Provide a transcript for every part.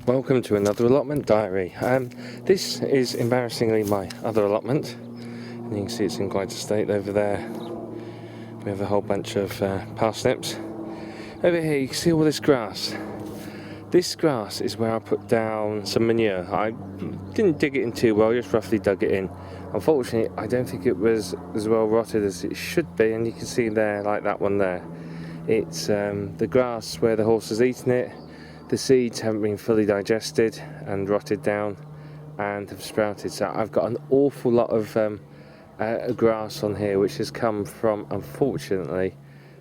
Welcome to another allotment diary. This is embarrassingly my other allotment, and you can see it's in quite a state. Over there we have a whole bunch of parsnips. Over here you can see all this grass. This grass is where I put down some manure. I didn't dig it in too well, just roughly dug it in. Unfortunately I don't think it was as well rotted as it should be, and you can see there, like that one there, it's the grass where the horse has eaten it. The seeds haven't been fully digested and rotted down and have sprouted, so I've got an awful lot of grass on here, which has come from, unfortunately,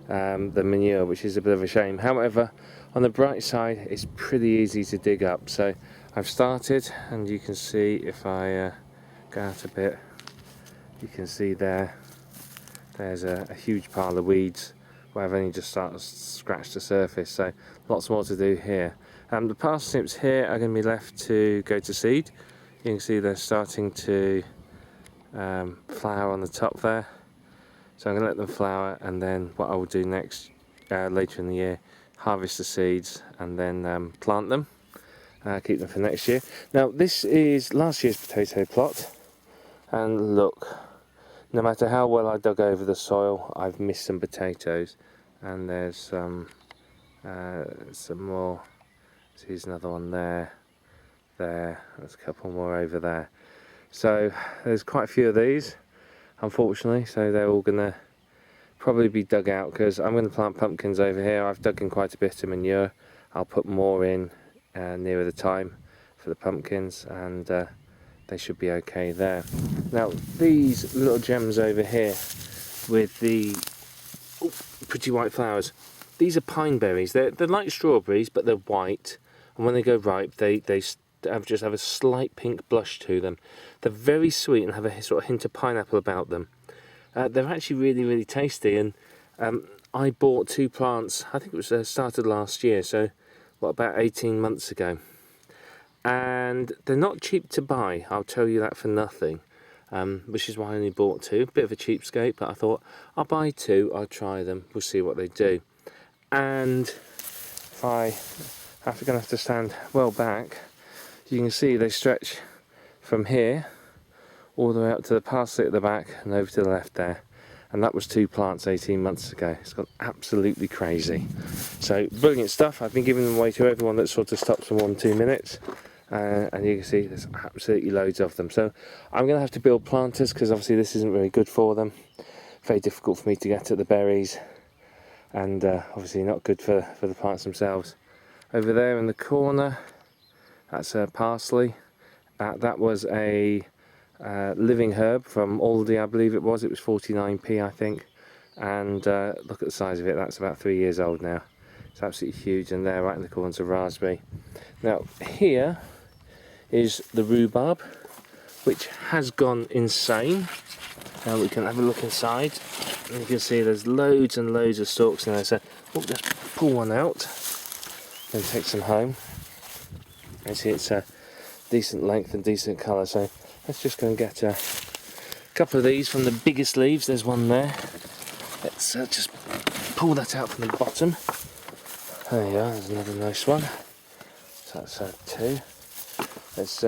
the manure, which is a bit of a shame. However, on the bright side, it's pretty easy to dig up. So I've started, and you can see if I go out a bit, you can see there's a huge pile of weeds where I've only just started to scratch the surface, so lots more to do here. The parsnips here are going to be left to go to seed. You can see they're starting to flower on the top there, so I'm going to let them flower, and then what I will do next, later in the year, harvest the seeds and then plant them, keep them for next year. Now this is last year's potato plot, and look, no matter how well I dug over the soil, I've missed some potatoes, and there's some more. Here's another one there, there's a couple more over there. So there's quite a few of these, unfortunately, so they're all gonna probably be dug out, because I'm going to plant pumpkins over here. I've dug in quite a bit of manure. I'll put more in nearer the time for the pumpkins, and they should be okay there. Now these little gems over here with the pretty white flowers, these are pine berries. They're like strawberries, but they're white, and when they go ripe they just have a slight pink blush to them. They're very sweet and have a sort of hint of pineapple about them. They're actually really tasty, and I bought 2 plants, I think it was started last year, so what, about 18 months ago. And they're not cheap to buy, I'll tell you that for nothing, which is why I only bought 2. Bit of a cheapskate, but I thought I'll buy 2, I'll try them, we'll see what they do. And if I'm going to have to stand well back, you can see they stretch from here all the way up to the parsley at the back and over to the left there, and that was 2 plants 18 months ago. It's gone absolutely crazy. So brilliant stuff. I've been giving them away to everyone that sort of stops for 1-2 minutes, and you can see there's absolutely loads of them. So I'm going to have to build planters, because obviously this isn't very good for them. Very difficult for me to get at the berries, and obviously not good for the plants themselves. Over there in the corner, that's parsley. That was a living herb from Aldi, I believe it was 49p I think, and look at the size of it. That's about 3 years old now. It's absolutely huge. And there right in the corner is a raspberry. Now here is the rhubarb, which has gone insane. Now we can have a look inside, and you can see there's loads and loads of stalks in there, so we'll just pull one out and take some home. You see it's a decent length and decent colour, so let's just go and get a couple of these from the biggest leaves. There's one there. Let's just pull that out from the bottom. There you are, there's another nice one. So that's 2. Let's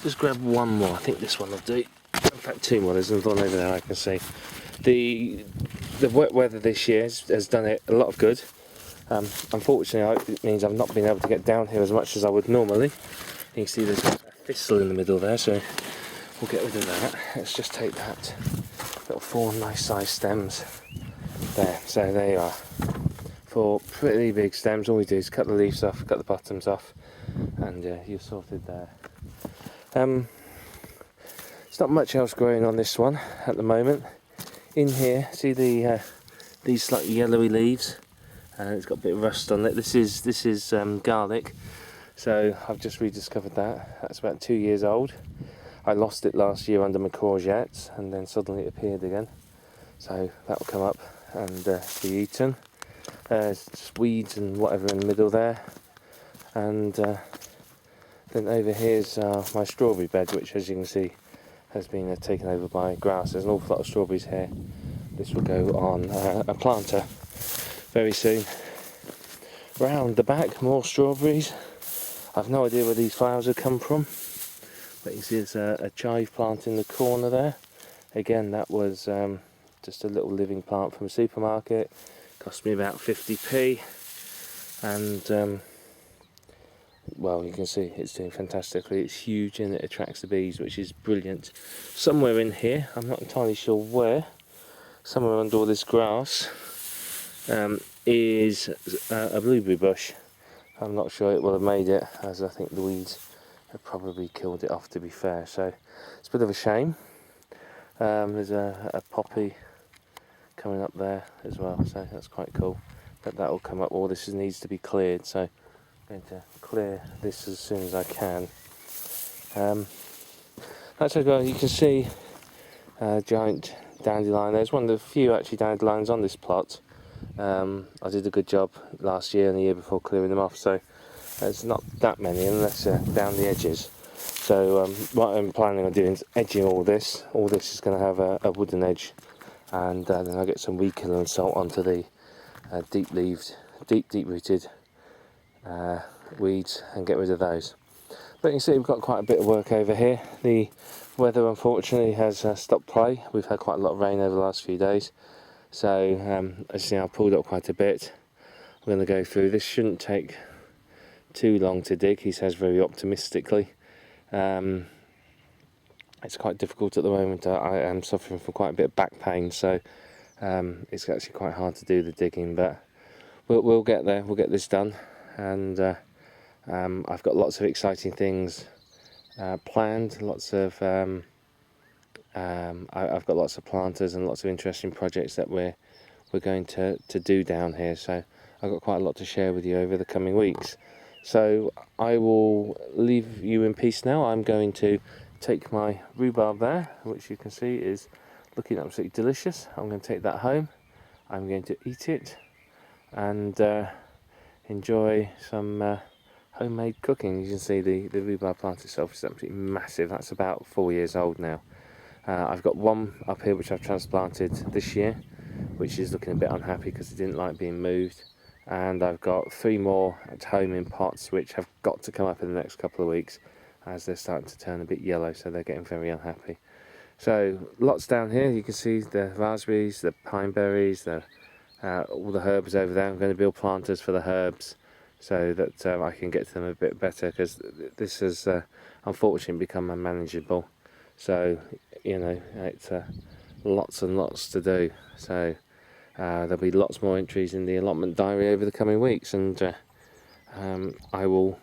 just grab one more. I think this one will do. In fact, 2 more. There's another one over there I can see. The wet weather this year has done it a lot of good. Unfortunately, it means I've not been able to get down here as much as I would normally. You can see there's a thistle in the middle there, so we'll get rid of that. Let's just take that little 4 nice sized stems there. So there you are. 4 pretty big stems. All we do is cut the leaves off, cut the bottoms off, and you're sorted there. There's not much else growing on this one at the moment. In here, see these slightly yellowy leaves? It's got a bit of rust on it. This is garlic. So I've just rediscovered that. That's about 2 years old. I lost it last year under my courgettes, and then suddenly it appeared again. So that will come up and be eaten. There's just weeds and whatever in the middle there. And then over here's my strawberry bed, which, as you can see, has been taken over by grass. There's an awful lot of strawberries here, this will go on a planter very soon. Round the back, more strawberries. I've no idea where these flowers have come from, but you see there's a chive plant in the corner there. Again, that was just a little living plant from a supermarket. Cost me about 50p, and well, you can see it's doing fantastically. It's huge and it attracts the bees, which is brilliant. Somewhere in here, I'm not entirely sure where, somewhere under all this grass, is a blueberry bush. I'm not sure it will have made it, as I think the weeds have probably killed it off, to be fair. So it's a bit of a shame. There's a poppy coming up there as well, so that's quite cool. But that will come up. All this needs to be cleared, so I'm going to clear this as soon as I can. That's okay. You can see a giant dandelion. There's one of the few actually dandelions on this plot. I did a good job last year and the year before clearing them off, so there's not that many unless down the edges. So what I'm planning on doing is edging all this. All this is going to have a wooden edge, and then I'll get some weed killer and salt onto the deep-leaved, deep-rooted weeds and get rid of those. But you can see we've got quite a bit of work over here. The weather unfortunately has stopped play. We've had quite a lot of rain over the last few days. So as you see, I've pulled up quite a bit. We're going to go through. This shouldn't take too long to dig, he says very optimistically. It's quite difficult at the moment. I am suffering from quite a bit of back pain, so it's actually quite hard to do the digging, but we'll get there. We'll get this done, and I've got lots of exciting things planned. I've got lots of planters and lots of interesting projects that we're going to do down here, so I've got quite a lot to share with you over the coming weeks. So I will leave you in peace now. I'm going to take my rhubarb there, which you can see is looking absolutely delicious. I'm going to take that home. I'm going to eat it and enjoy some homemade cooking. You can see the rhubarb plant itself is absolutely massive. That's about 4 years old now. I've got one up here which I've transplanted this year, which is looking a bit unhappy because it didn't like being moved. And I've got 3 more at home in pots which have got to come up in the next couple of weeks, as they're starting to turn a bit yellow, so they're getting very unhappy. So lots down here. You can see the raspberries, the pine berries, all the herbs over there. I'm going to build planters for the herbs so that I can get to them a bit better, because this has unfortunately become unmanageable. So you know, it's lots and lots to do. So there'll be lots more entries in the allotment diary over the coming weeks, and I will,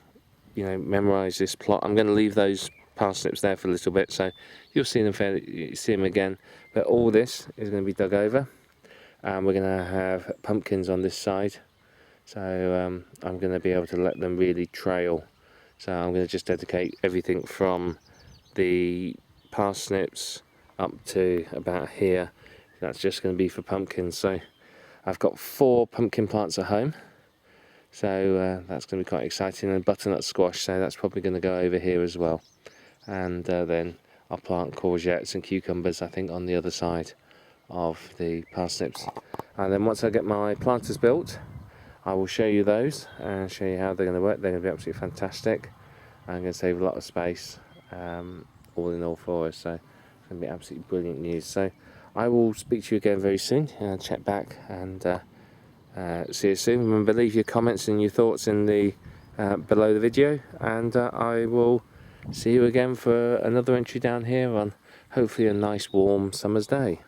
memorise this plot. I'm going to leave those parsnips there for a little bit, so you'll see them again. But all this is going to be dug over, and we're going to have pumpkins on this side. So I'm going to be able to let them really trail. So I'm going to just dedicate everything from the parsnips up to about here. That's just going to be for pumpkins. So I've got 4 pumpkin plants at home, so that's going to be quite exciting, and butternut squash, so that's probably going to go over here as well. And then I'll plant courgettes and cucumbers, I think, on the other side of the parsnips. And then once I get my planters built, I will show you those and show you how they're going to work. They're going to be absolutely fantastic. I'm going to save a lot of space, all in all, for us, so it's going to be absolutely brilliant news. So I will speak to you again very soon, check back, and see you soon. Remember, leave your comments and your thoughts in the below the video, and I will see you again for another entry down here on hopefully a nice warm summer's day.